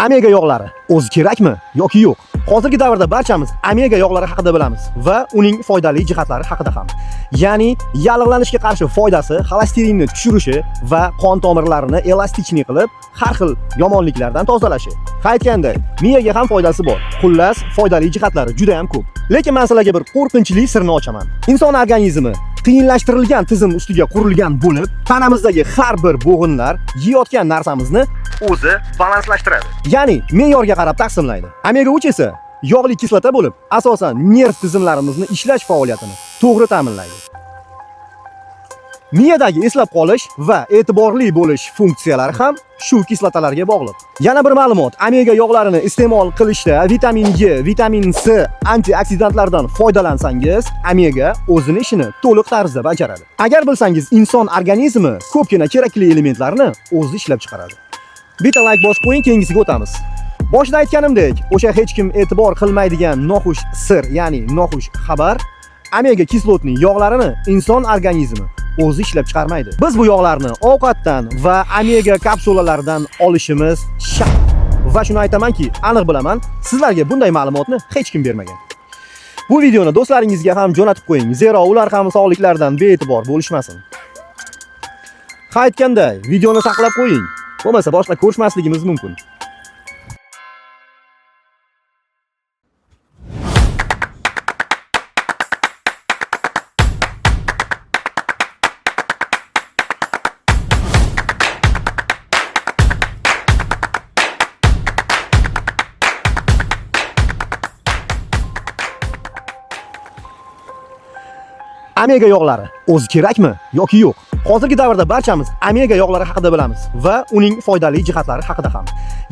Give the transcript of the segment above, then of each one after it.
Omega yog'lari o'zi kerakmi yoki yo'q? Hozirgi davrda barchamiz omega yog'lari haqida bilamiz va uning foydali jihatlari haqida ham. Ya'ni yallig'lanishga qarshi foydasi, xolesterinni tushirishi va qon tomirlarini elastikni qilib, har xil yomonliklardan tozalashi. Qaytganda, miyaga ham foydasi bor. Xullas, foydali jihatlari juda ham ko'p. Lekin men sizlarga bir qo'rqinchli sirni ochaman. Inson organizmi qiyinlashtirilgan tizim ustiga qurilgan bo'lib, tanamizdagi har bir bo'g'inlar yeyotgan narsamizni o'zi balanslashtiradi. Ya'ni me'yorga qarab taqsimlaydi. Omega 3 esa yog'li kislota bo'lib, asosan nerv tizimlarimizni ishlash faoliyatini to'g'ri ta'minlaydi. Miyadagi eslab qolish va e'tiborli bo'lish funksiyalari ham shu kislotalarga bog'liq. Yana bir ma'lumot, omega yog'larini iste'mol qilishda vitamin G, vitamin C, antioksidantlardan foydalansangiz, omega o'zining ishini to'liq tarzda bajaradi. Agar bilsangiz, inson organizmi ko'pgina kerakli elementlarni o'zi ishlab chiqaradi. Bitta like bosib qo'ying, keyingisiga o'tamiz. Boshida aytganimdek, o'sha hech kim e'tibor qilmaydigan noxush sir, ya'ni noxush xabar, omega kislotning yog'larini inson organizmi o'zi ishlab chiqarmaydi. Biz bu yog'larni ovqatdan va omega kapsulalardan olishimiz shart. Va shuni aytamanki, aniq bilaman, sizlarga bunday ma'lumotni hech kim bermagan. Bu videoni do'stlaringizga ham jo'natib qo'ying, zero ular ham sog'liklaridan bee'tibor bo'lishmasin. Qaytganda videoni saqlab qo'ying, bo'lmasa boshqa ko'rishmasligimiz mumkin. Omega yog'lari o'zi kerakmi yoki yo'q? Hozirgi davrda barchamiz omega yog'lari haqida bilamiz va uning foydali jihatlari haqida ham.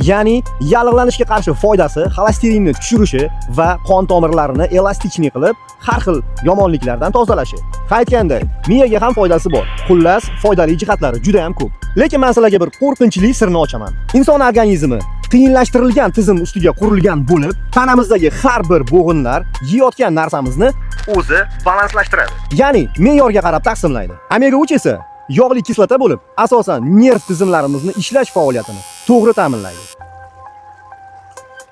Ya'ni yallig'lanishga qarshi foydasi, xolesterinni tushirishi va qon tomirlarini elastikni qilib, har xil yomonliklardan tozalashi. Qaytganda, miyaga ham foydasi bor. Xullas, foydali jihatlari juda ham ko'p. Lekin men sizlarga bir qo'rqinchli sirni ochaman. Inson organizmi qiyinlashtirilgan tizim ustiga qurilgan bo'lib, tanamizdagi har bir bo'g'inlar yeyotgan narsamizni o'zi balanslashtiradi. Ya'ni me'yorga qarab taqsimlaydi. Omega 3 esa yog'li kislota bo'lib, asosan nerv tizimlarimizni ishlash faoliyatini to'g'ri ta'minlaydi.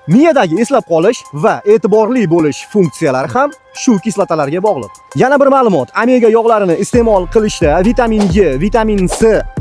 Miyadagi eslab qolish va e'tiborli bo'lish funksiyalari ham shu kislotalarga bog'liq. Yana bir ma'lumot, omega yog'larini iste'mol qilishda vitamin G, vitamin C,